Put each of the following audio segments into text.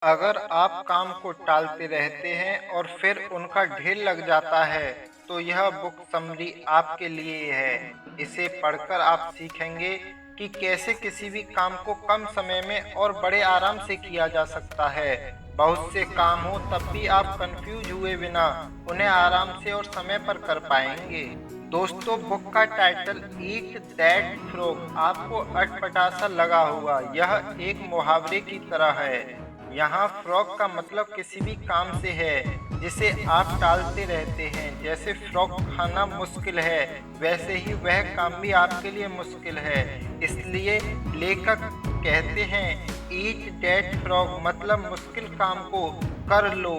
अगर आप काम को टालते रहते हैं और फिर उनका ढेर लग जाता है, तो यह बुक समरी आपके लिए है। इसे पढ़कर आप सीखेंगे कि कैसे किसी भी काम को कम समय में और बड़े आराम से किया जा सकता है। बहुत से काम हो तब भी आप कंफ्यूज हुए बिना उन्हें आराम से और समय पर कर पाएंगे। दोस्तों, बुक का टाइटल ईट दैट फ्रॉग आपको अटपटा सा लगा होगा। यह एक मुहावरे की तरह है। यहाँ फ्रॉक का मतलब किसी भी काम से है जिसे आप टालते रहते हैं। जैसे फ्रॉक खाना मुश्किल है, वैसे ही वह काम भी आपके लिए मुश्किल है। इसलिए लेखक कहते हैं ईट दैट फ्रॉग मतलब मुश्किल काम को कर लो।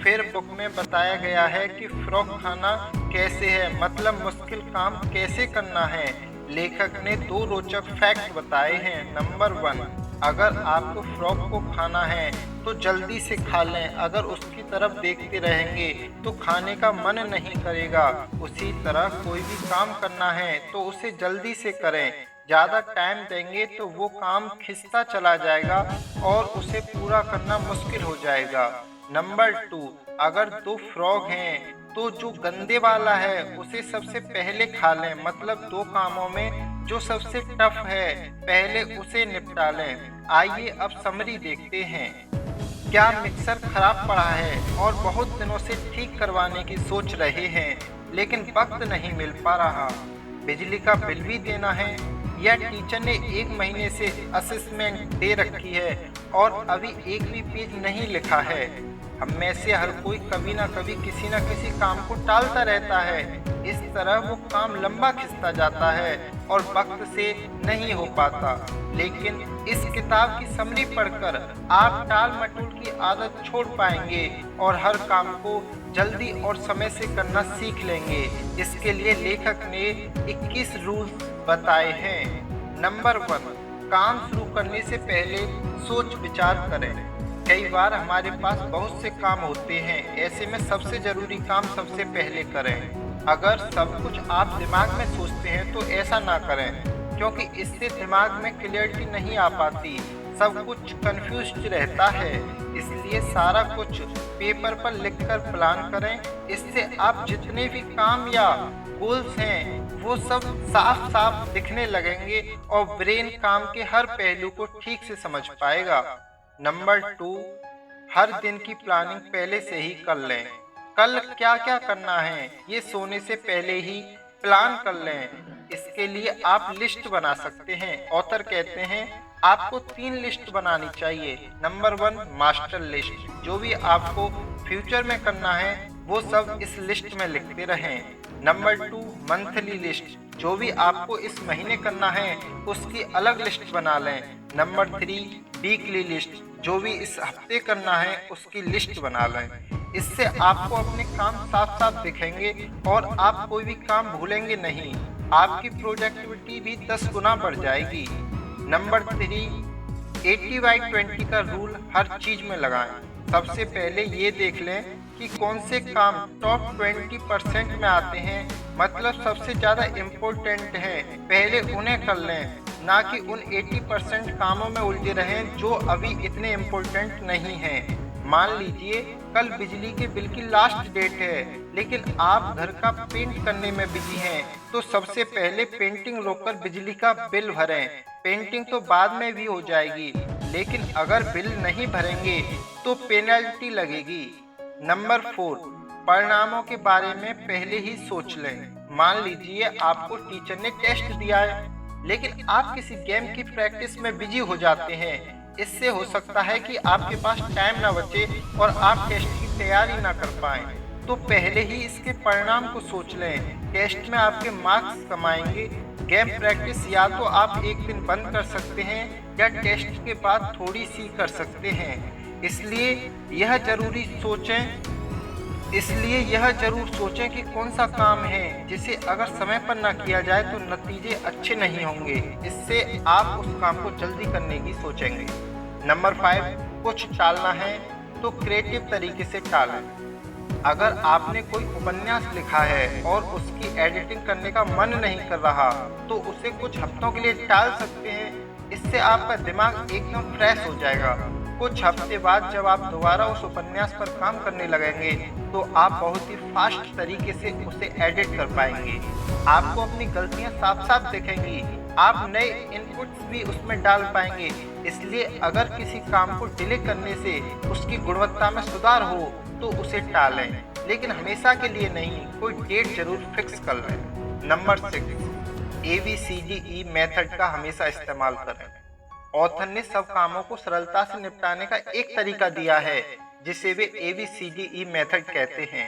फिर बुक में बताया गया है कि फ्रॉक खाना कैसे है, मतलब मुश्किल काम कैसे करना है। लेखक ने दो रोचक फैक्ट बताए हैं। नंबर 1, अगर आपको फ्रॉक को खाना है तो जल्दी से खा लें। अगर उसकी तरफ देखते रहेंगे तो खाने का मन नहीं करेगा। उसी तरह कोई भी काम करना है तो उसे जल्दी से करें। ज़्यादा टाइम देंगे तो वो काम खिंचता चला जाएगा और उसे पूरा करना मुश्किल हो जाएगा। नंबर 2, अगर दो फ्रॉग हैं तो जो गंदे वाला है उसे सबसे पहले खा लें। मतलब दो कामों में जो सबसे टफ है पहले उसे निपटा लें। आइए अब समरी देखते हैं। क्या मिक्सर खराब पड़ा है और बहुत दिनों से ठीक करवाने की सोच रहे हैं, लेकिन वक्त नहीं मिल पा रहा? बिजली का बिल भी देना है, या टीचर ने 1 महीने से असेसमेंट दे रखी है और अभी एक भी पेज नहीं लिखा है? हम में से हर कोई कभी ना कभी किसी न किसी काम को टालता रहता है। इस तरह वो काम लंबा खिंचता जाता है और वक्त से नहीं हो पाता। लेकिन इस किताब की समरी पढ़कर आप टाल मटोल की आदत छोड़ पाएंगे और हर काम को जल्दी और समय से करना सीख लेंगे। इसके लिए लेखक ने 21 रूल्स बताए हैं। नंबर 1, काम शुरू करने से पहले सोच विचार करें। कई बार हमारे पास बहुत से काम होते हैं, ऐसे में सबसे ज़रूरी काम सबसे पहले करें। अगर सब कुछ आप दिमाग में सोचते हैं तो ऐसा ना करें, क्योंकि इससे दिमाग में क्लियरिटी नहीं आ पाती, सब कुछ कंफ्यूज्ड रहता है। इसलिए सारा कुछ पेपर पर लिखकर प्लान करें। इससे आप जितने भी काम या गोल्स हैं वो सब साफ साफ दिखने लगेंगे और ब्रेन काम के हर पहलू को ठीक से समझ पाएगा। नंबर 2, हर दिन की प्लानिंग पहले से ही कर लें। कल क्या क्या करना है ये सोने से पहले ही प्लान कर लें। इसके लिए आप लिस्ट बना सकते हैं। ऑथर कहते हैं आपको 3 लिस्ट बनानी चाहिए। नंबर 1, मास्टर लिस्ट, जो भी आपको फ्यूचर में करना है वो सब इस लिस्ट में लिखते रहें। नंबर 2, मंथली लिस्ट, जो भी आपको इस महीने करना है उसकी अलग लिस्ट बना लें। नंबर 3, वीकली लिस्ट, जो भी इस हफ्ते करना है उसकी लिस्ट बना लें। इससे आपको अपने काम साफ साफ दिखेंगे और आप कोई भी काम भूलेंगे नहीं। आपकी प्रोडक्टिविटी भी 10 गुना बढ़ जाएगी। नंबर 3, 80/20 का रूल हर चीज में लगाएं। सबसे पहले ये देख लें कि कौन से काम टॉप 20% में आते हैं, मतलब सबसे ज़्यादा इम्पोर्टेंट हैं, पहले उन्हें कर लें, ना कि उन 80% कामों में उलझे रहें जो अभी इतने इम्पोर्टेंट नहीं हैं। मान लीजिए कल बिजली के बिल की लास्ट डेट है, लेकिन आप घर का पेंट करने में बिजी हैं, तो सबसे पहले पेंटिंग रोककर बिजली का बिल भरें। पेंटिंग तो बाद में भी हो जाएगी, लेकिन अगर बिल नहीं भरेंगे तो पेनल्टी लगेगी। नंबर 4, परिणामों के बारे में पहले ही सोच लें। मान लीजिए आपको टीचर ने टेस्ट दिया है, लेकिन आप किसी गेम की प्रैक्टिस में बिजी हो जाते हैं। इससे हो सकता है कि आपके पास टाइम ना बचे और आप टेस्ट की तैयारी ना कर पाएं। तो पहले ही इसके परिणाम को सोच लें। टेस्ट में आपके मार्क्स कम आएंगे। गेम प्रैक्टिस या तो आप एक दिन बंद कर सकते हैं या टेस्ट के बाद थोड़ी सी कर सकते हैं। इसलिए यह जरूर सोचें कि कौन सा काम है जिसे अगर समय पर ना किया जाए तो नतीजे अच्छे नहीं होंगे। इससे आप उस काम को जल्दी करने की सोचेंगे। नंबर 5, कुछ टालना है तो क्रिएटिव तरीके से टालें। अगर आपने कोई उपन्यास लिखा है और उसकी एडिटिंग करने का मन नहीं कर रहा तो उसे कुछ हफ्तों के लिए टाल सकते हैं। इससे आपका दिमाग एकदम फ्रेश हो जाएगा। कुछ हफ्ते बाद जब आप दोबारा उस उपन्यास पर काम करने लगेंगे तो आप बहुत ही फास्ट तरीके से उसे एडिट कर पाएंगे। आपको अपनी गलतियां साफ साफ दिखेंगी, आप नए इनपुट्स भी उसमें डाल पाएंगे। इसलिए अगर किसी काम को डिले करने से उसकी गुणवत्ता में सुधार हो तो उसे टालें, लेकिन हमेशा के लिए नहीं, कोई डेट जरूर फिक्स कर लें। नंबर 6, ABCDE मेथड का हमेशा इस्तेमाल करें। ऑथर ने सब कामों को सरलता से निपटाने का एक तरीका दिया है जिसे वे ABCDE मेथड कहते हैं।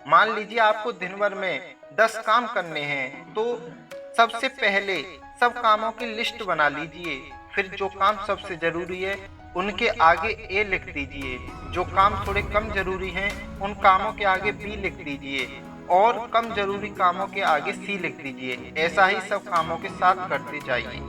मान लीजिए आपको दिन भर में 10 काम करने हैं, तो सबसे पहले सब कामों की लिस्ट बना लीजिए। फिर जो काम सबसे जरूरी है उनके आगे A लिख दीजिए, जो काम थोड़े कम जरूरी हैं उन कामों के आगे B लिख दीजिए और कम जरूरी कामों के आगे C लिख दीजिए। ऐसा ही सब कामों के साथ करते जाइए।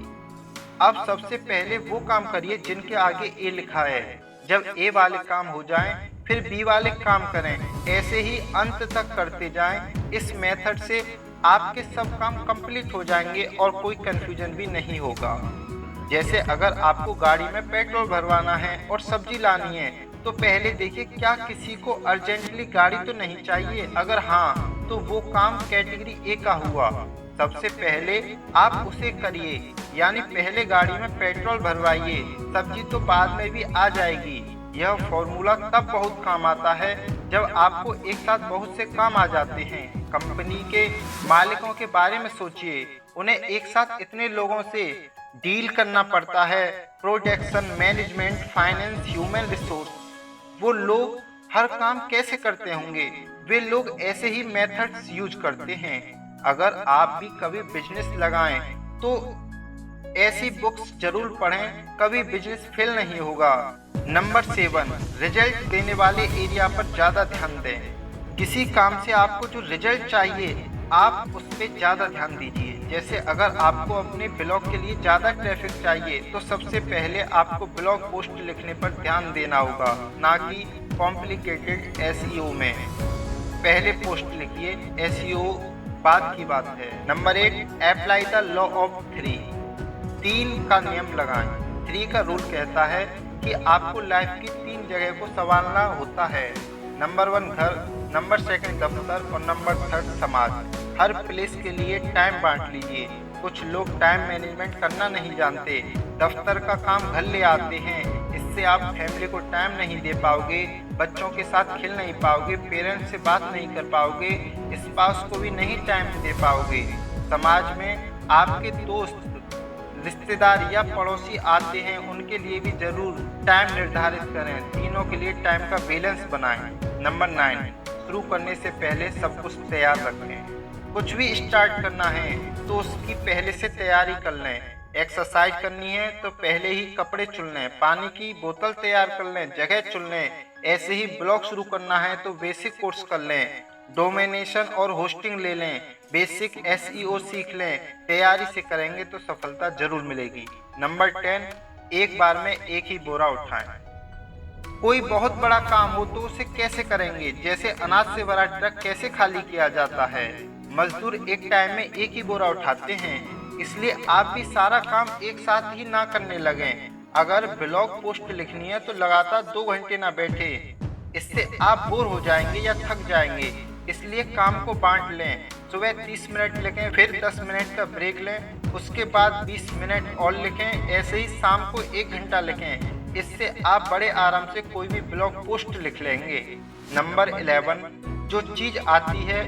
अब सबसे पहले वो काम करिए जिनके आगे A लिखा है। जब A वाले काम हो जाएं, फिर B वाले काम करें। ऐसे ही अंत तक करते जाएं। इस मेथड से आपके सब काम कंप्लीट हो जाएंगे और कोई कंफ्यूजन भी नहीं होगा। जैसे अगर आपको गाड़ी में पेट्रोल भरवाना है और सब्जी लानी है, तो पहले देखिए क्या किसी को अर्जेंटली गाड़ी तो नहीं चाहिए। अगर हाँ, तो वो काम कैटेगरी A का हुआ। सबसे पहले आप उसे करिए, यानी पहले गाड़ी में पेट्रोल भरवाइए, सब्जी तो बाद में भी आ जाएगी। यह फॉर्मूला तब बहुत काम आता है जब आपको एक साथ बहुत से काम आ जाते हैं। कंपनी के मालिकों के बारे में सोचिए, उन्हें एक साथ इतने लोगों से डील करना पड़ता है। Production, management, finance, human resource, वो लोग हर काम कैसे करते होंगे? वे लोग ऐसे ही मेथड्स यूज करते हैं। अगर आप भी कभी बिजनेस लगाएं तो ऐसी बुक्स जरूर पढ़ें, कभी बिजनेस फेल नहीं होगा। नंबर 7, रिजल्ट देने वाले एरिया पर ज़्यादा ध्यान दें। किसी काम से आपको जो रिजल्ट चाहिए आप उस पर ज़्यादा ध्यान दीजिए। जैसे अगर आपको अपने ब्लॉग के लिए ज़्यादा ट्रैफिक चाहिए तो सबसे पहले आपको ब्लॉग पोस्ट लिखने पर ध्यान देना होगा, ना कि कॉम्प्लिकेटेड SEO में। पहले पोस्ट लिखिए, SEO बाद की बात है। Number 8, apply the law of 3 का नियम लगाएं। 3 का रूल कहता है कि आपको लाइफ की 3 जगह को संभालना होता है। नंबर 1 घर, नंबर 2 दफ्तर और नंबर 3 समाज। हर प्लेस के लिए टाइम बांट लीजिए। कुछ लोग टाइम मैनेजमेंट करना नहीं जानते, दफ्तर का काम घर ले आते हैं। इससे आप फैमिली को टाइम नहीं दे पाओगे, बच्चों के साथ खेल नहीं पाओगे, पेरेंट्स से बात नहीं कर पाओगे, स्पाउस को भी नहीं टाइम दे पाओगे। समाज में आपके दोस्त, रिश्तेदार या पड़ोसी आते हैं, उनके लिए भी जरूर टाइम निर्धारित करें। तीनों के लिए टाइम का बैलेंस बनाएं। नंबर 9, शुरू करने से पहले सब कुछ तैयार रखें। कुछ भी स्टार्ट करना है तो उसकी पहले से तैयारी कर लें। एक्सरसाइज करनी है तो पहले ही कपड़े चुन लें, पानी की बोतल तैयार कर लें, जगह चुन लें। ऐसे ही ब्लॉग शुरू करना है तो बेसिक कोर्स कर लें, डोमिनेशन और होस्टिंग ले लें, बेसिक SEO सीख लें। तैयारी से करेंगे तो सफलता जरूर मिलेगी। नंबर 10, एक बार में एक ही बोरा उठाएं। कोई बहुत बड़ा काम हो तो उसे कैसे करेंगे? जैसे अनाज से भरा ट्रक कैसे खाली किया जाता है? मजदूर एक टाइम में एक ही बोरा उठाते हैं। इसलिए आप भी सारा काम एक साथ ही ना करने लगें। अगर ब्लॉग पोस्ट लिखनी है तो लगातार 2 घंटे ना बैठे, इससे आप बोर हो जाएंगे या थक जाएंगे। इसलिए काम को बांट लें। सुबह 30 मिनट लिखें, फिर 10 मिनट का ब्रेक लें, उसके बाद 20 मिनट और लिखें। ऐसे ही शाम को 1 घंटा लिखें। इससे आप बड़े आराम से कोई भी ब्लॉग पोस्ट लिख लेंगे। नंबर 11, जो चीज़ आती है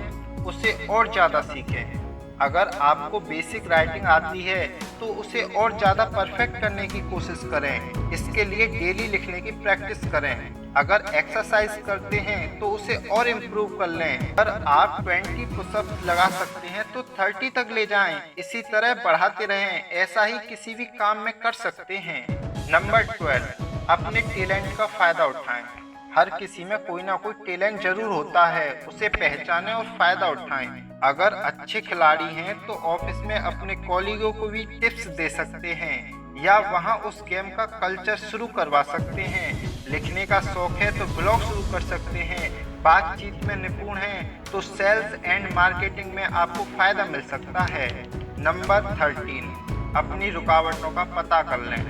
उसे और ज़्यादा सीखें। अगर आपको बेसिक राइटिंग आती है तो उसे और ज़्यादा परफेक्ट करने की कोशिश करें। इसके लिए डेली लिखने की प्रैक्टिस करें। अगर एक्सरसाइज करते हैं तो उसे और इम्प्रूव कर लें। अगर आप 20 पुशअप्स लगा सकते हैं तो 30 तक ले जाएं। इसी तरह बढ़ाते रहें। ऐसा ही किसी भी काम में कर सकते हैं। नंबर 12, अपने टैलेंट का फ़ायदा उठाएं। हर किसी में कोई ना कोई टैलेंट जरूर होता है, उसे पहचानें और फ़ायदा उठाएं। अगर अच्छे खिलाड़ी हैं तो ऑफिस में अपने कॉलीगों को भी टिप्स दे सकते हैं या वहां उस गेम का कल्चर शुरू करवा सकते हैं। लिखने का शौक है तो ब्लॉग शुरू कर सकते हैं। बातचीत में निपुण हैं तो सेल्स एंड मार्केटिंग में आपको फ़ायदा मिल सकता है। नंबर 13, अपनी रुकावटों का पता कर लें।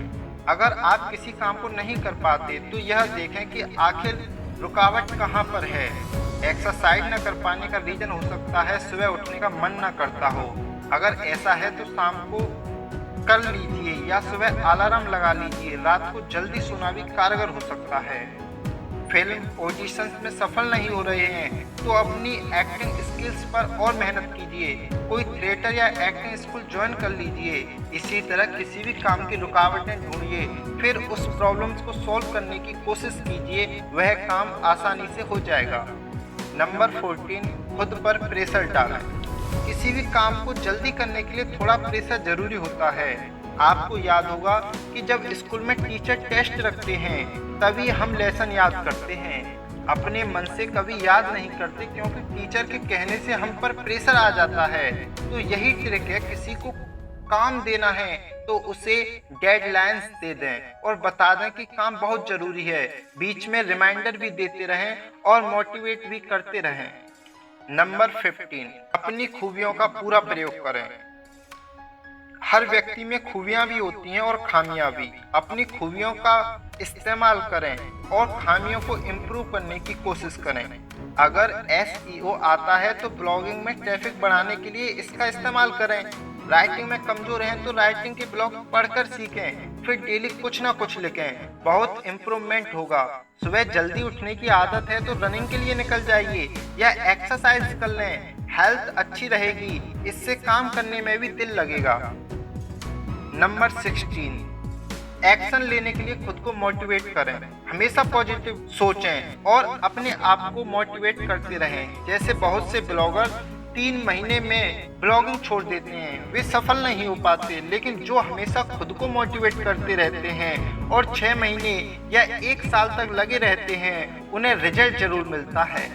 अगर आप किसी काम को नहीं कर पाते तो यह देखें कि आखिर रुकावट कहाँ पर है। एक्सरसाइज न कर पाने का रीजन हो सकता है सुबह उठने का मन न करता हो। अगर ऐसा है तो शाम को कर लीजिए या सुबह अलार्म लगा लीजिए। रात को जल्दी सोना भी कारगर हो सकता है। फिल्म ऑडिशंस में सफल नहीं हो रहे हैं तो अपनी एक्टिंग स्किल्स पर और मेहनत कीजिए। कोई थिएटर या एक्टिंग स्कूल ज्वाइन कर लीजिए। इसी तरह किसी भी काम की रुकावटें ढूंढिए, फिर उस प्रॉब्लम्स को सॉल्व करने की कोशिश कीजिए, वह काम आसानी से हो जाएगा। नंबर 14, खुद पर प्रेशर डालें। किसी भी काम को जल्दी करने के लिए थोड़ा प्रेशर जरूरी होता है। आपको याद होगा कि जब स्कूल में टीचर टेस्ट रखते हैं तभी हम लेसन याद करते हैं, अपने मन से कभी याद नहीं करते क्योंकि टीचर के कहने से हम पर प्रेशर आ जाता है। तो यही ट्रिक है, किसी को काम देना है तो उसे डेडलाइंस दे दें और बता दें कि काम बहुत जरूरी है। बीच में रिमाइंडर भी देते रहें और मोटिवेट भी करते रहें। नंबर 15, अपनी खूबियों का पूरा प्रयोग करें। हर व्यक्ति में खूबियां भी होती हैं और खामियां भी। अपनी खूबियों का इस्तेमाल करें और खामियों को इम्प्रूव करने की कोशिश करें। अगर SEO आता है तो ब्लॉगिंग में ट्रैफिक बढ़ाने के लिए इसका इस्तेमाल करें। राइटिंग में कमजोर हैं तो राइटिंग के ब्लॉग पढ़कर सीखें, फिर डेली कुछ ना कुछ लिखें, बहुत इम्प्रूवमेंट होगा। सुबह जल्दी उठने की आदत है तो रनिंग के लिए निकल जाइए या एक्सरसाइज कर लें, हेल्थ अच्छी रहेगी, इससे काम करने में भी दिल लगेगा। नंबर 16, एक्शन लेने के लिए खुद को मोटिवेट करें। हमेशा पॉजिटिव सोचें और अपने आप को मोटिवेट करते रहें। जैसे बहुत से ब्लॉगर 3 महीने में ब्लॉगिंग छोड़ देते हैं, वे सफल नहीं हो पाते, लेकिन जो हमेशा खुद को मोटिवेट करते रहते हैं और 6 महीने या 1 साल तक लगे रहते हैं, उन्हें रिजल्ट जरूर मिलता है।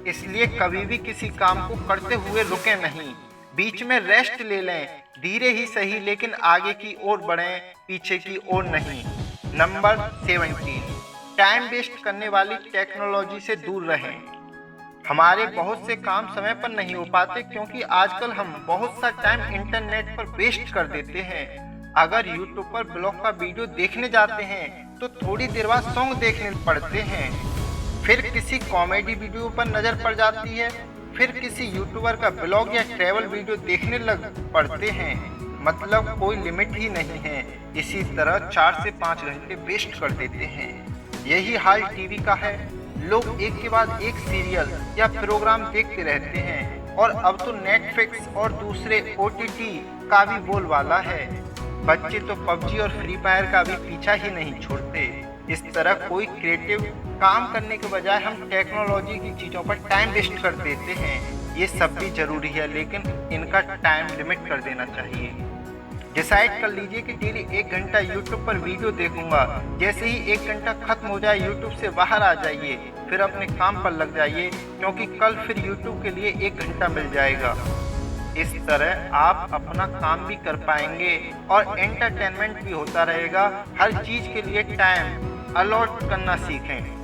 इसलिए कभी भी किसी काम को करते हुए रुकें नहीं, बीच में रेस्ट ले लें, धीरे ही सही लेकिन आगे की ओर बढ़ें, पीछे की ओर नहीं। नंबर 17, टाइम वेस्ट करने वाली टेक्नोलॉजी से दूर रहें। हमारे बहुत से काम समय पर नहीं हो पाते क्योंकि आजकल हम बहुत सा टाइम इंटरनेट पर वेस्ट कर देते हैं। अगर यूट्यूब पर ब्लॉग का वीडियो देखने जाते हैं तो थोड़ी देर बाद सॉन्ग देखने पड़ते हैं, फिर किसी कॉमेडी वीडियो पर नज़र पड़ जाती है, फिर किसी यूट्यूबर का ब्लॉग या ट्रैवल वीडियो देखने लग पड़ते हैं। मतलब कोई लिमिट ही नहीं है। इसी तरह 4 से 5 घंटे वेस्ट कर देते हैं। यही हाल टीवी का है, लोग एक के बाद एक सीरियल या प्रोग्राम देखते रहते हैं और अब तो नेटफ्लिक्स और दूसरे OTT का भी बोलबाला है। बच्चे तो PUBG और फ्री फायर का भी पीछा ही नहीं छोड़ते। इस तरह कोई क्रिएटिव काम करने के बजाय हम टेक्नोलॉजी की चीज़ों पर टाइम वेस्ट कर देते हैं। ये सब भी ज़रूरी है लेकिन इनका टाइम लिमिट कर देना चाहिए। डिसाइड कर लीजिए कि डेली 1 घंटा यूट्यूब पर वीडियो देखूंगा। जैसे ही 1 घंटा खत्म हो जाए यूट्यूब से बाहर आ जाइए, फिर अपने काम पर लग जाइए क्योंकि कल फिर यूट्यूब के लिए 1 घंटा मिल जाएगा। इस तरह आप अपना काम भी कर पाएंगे और एंटरटेनमेंट भी होता रहेगा। हर चीज़ के लिए टाइम अलॉट करना सीखें।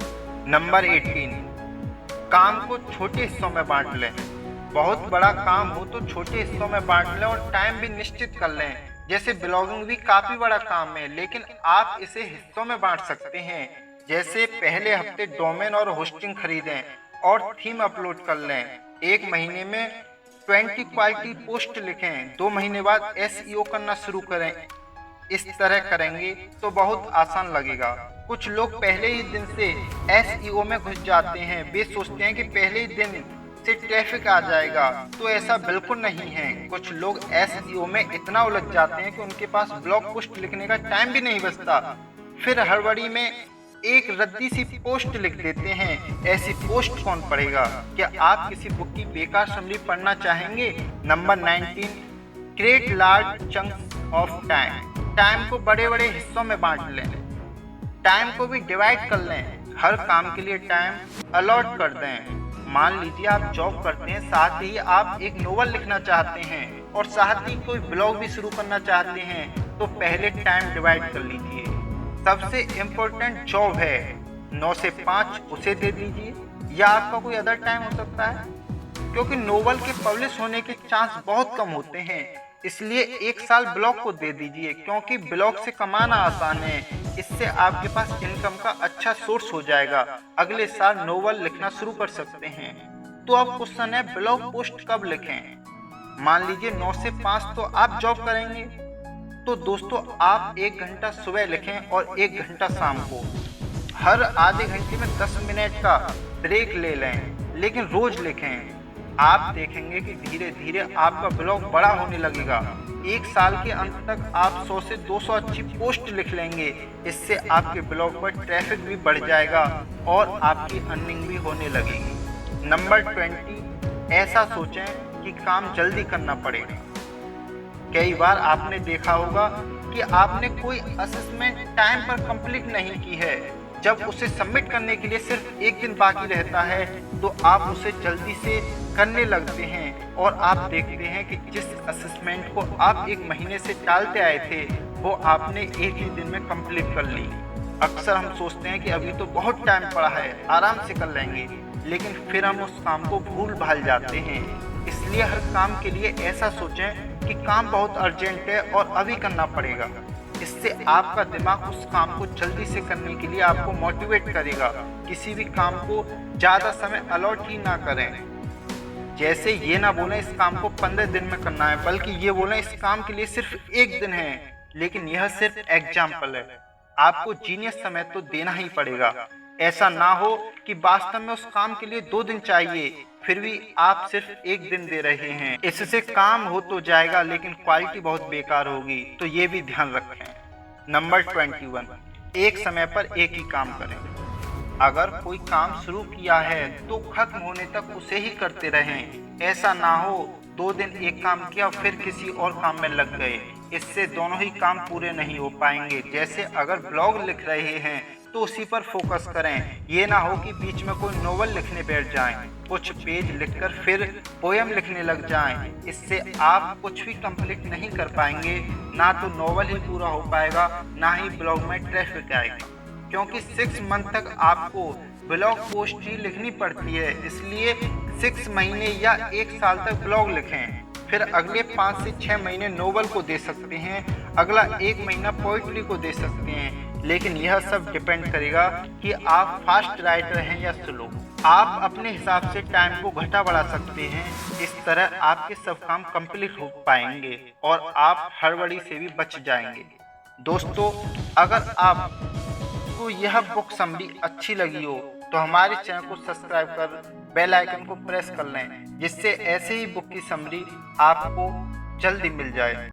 नंबर 18, काम को छोटे हिस्सों में बांट लें। बहुत बड़ा काम हो तो छोटे हिस्सों में बांट लें और टाइम भी निश्चित कर लें। जैसे ब्लॉगिंग भी काफ़ी बड़ा काम है लेकिन आप इसे हिस्सों में बांट सकते हैं। जैसे पहले हफ्ते डोमेन और होस्टिंग खरीदें और थीम अपलोड कर लें। 1 महीने में 20 क्वालिटी पोस्ट लिखें, 2 महीने बाद SEO करना शुरू करें। इस तरह करेंगे तो बहुत आसान लगेगा। कुछ लोग पहले ही दिन से SEO में घुस जाते हैं। वे सोचते हैं कि पहले ही दिन से ट्रैफिक आ जाएगा, तो ऐसा बिल्कुल नहीं है। कुछ लोग SEO में इतना उलझ जाते हैं कि उनके पास ब्लॉग पोस्ट लिखने का टाइम भी नहीं बचता। फिर हड़बड़ी में एक रद्दी सी पोस्ट लिख देते हैं। ऐसी पोस्ट कौन पढ़ेगा? क्या आप किसी बुक की बेकार समरी पढ़ना चाहेंगे? Number 19, create large chunks of time. Time को बड़े बड़े हिस्सों में बांट लें, टाइम को भी डिवाइड कर लें। हर काम के लिए टाइम अलॉट कर दें। मान लीजिए आप जॉब करते हैं, साथ ही आप एक नोवेल लिखना चाहते हैं और साथ ही कोई ब्लॉग भी शुरू करना चाहते हैं, तो पहले टाइम डिवाइड कर लीजिए। सबसे इम्पोर्टेंट जॉब है 9 से 5, उसे दे दीजिए, या आपका कोई अदर टाइम हो सकता है, क्योंकि नोवेल के पब्लिश होने के चांस बहुत कम होते हैं। इसलिए 1 साल ब्लॉग को दे दीजिए, क्योंकि ब्लॉग से कमाना आसान है। इससे आपके पास इनकम का अच्छा सोर्स हो जाएगा। अगले साल नोवेल लिखना शुरू कर सकते हैं। तो अब क्वेश्चन है, ब्लॉग पोस्ट कब लिखें? मान लीजिए 9 से 5 तो आप जॉब करेंगे, तो दोस्तों आप 1 घंटा सुबह लिखें और 1 घंटा शाम को। हर आधे घंटे में 10 मिनट का ब्रेक ले लें, लेकिन रोज लिखें। आप देखेंगे कि धीरे धीरे आपका ब्लॉग बड़ा होने लगेगा। 1 साल के अंत तक आप 100 से 200 अच्छी पोस्ट लिख लेंगे। इससे आपके ब्लॉग पर ट्रैफिक भी बढ़ जाएगा और आपकी अर्निंग भी होने लगेगी। नंबर 20, ऐसा सोचें कि काम जल्दी करना पड़ेगा। कई बार आपने देखा होगा कि आपने कोई असेसमेंट टाइम पर कंप्लीट नहीं की है। जब उसे सबमिट करने के लिए सिर्फ 1 दिन बाकी रहता है, तो आप उसे जल्दी से करने लगते हैं और आप देखते हैं कि जिस असेसमेंट को आप 1 महीने से टालते आए थे, वो आपने 1 ही दिन में कंप्लीट कर ली। अक्सर हम सोचते हैं कि अभी तो बहुत टाइम पड़ा है, आराम से कर लेंगे, लेकिन फिर हम उस काम को भूल भाल जाते हैं। इसलिए हर काम के लिए ऐसा सोचें कि काम बहुत अर्जेंट है और अभी करना पड़ेगा। इससे आपका दिमाग उस काम को जल्दी से करने के लिए आपको मोटिवेट करेगा। किसी भी काम को ज़्यादा समय अलॉट ही ना करें। जैसे ये ना बोलें इस काम को 15 दिन में करना है, बल्कि ये बोलें इस काम के लिए सिर्फ 1 दिन है। लेकिन यह सिर्फ एग्जाम्पल है, आपको जीनियस समय तो देना ही पड़ेगा। ऐसा ना हो कि वास्तव में उस काम के लिए 2 दिन चाहिए, फिर भी आप सिर्फ 1 दिन दे रहे हैं। इससे काम हो तो जाएगा, लेकिन क्वालिटी बहुत बेकार होगी, तो ये भी ध्यान रखें। नंबर 21, एक समय पर एक ही काम करें। अगर कोई काम शुरू किया है तो खत्म होने तक उसे ही करते रहें। ऐसा ना हो 2 दिन एक काम किया फिर किसी और काम में लग गए। इससे दोनों ही काम पूरे नहीं हो पाएंगे। जैसे अगर ब्लॉग लिख रहे हैं तो उसी पर फोकस करें। ये ना हो कि बीच में कोई नोवेल लिखने बैठ जाएं, कुछ पेज लिखकर फिर पोयम लिखने लग जाएं। इससे आप कुछ भी कंप्लीट नहीं कर पाएंगे। ना तो नोवेल ही पूरा हो पाएगा, ना ही ब्लॉग में ट्रैफिक आएगा। क्योंकि 6 मंथ तक आपको ब्लॉग पोस्ट ही लिखनी पड़ती है। इसलिए 6 महीने या 1 साल तक ब्लॉग लिखें। फिर अगले 5 से 6 महीने नोवेल को दे सकते हैं, अगला 1 महीना पोइट्री को दे सकते हैं। लेकिन यह सब डिपेंड करेगा कि आप फास्ट राइटर हैं या स्लो। आप अपने हिसाब से टाइम को घटा बढ़ा सकते हैं। इस तरह आपके सब काम कंप्लीट हो पाएंगे और आप हड़बड़ी से भी बच जाएंगे। दोस्तों, अगर आपको यह बुक समरी अच्छी लगी हो तो हमारे चैनल को सब्सक्राइब कर बेल आइकन को प्रेस कर लें, जिससे ऐसे ही बुक की समरी आपको जल्दी मिल जाए।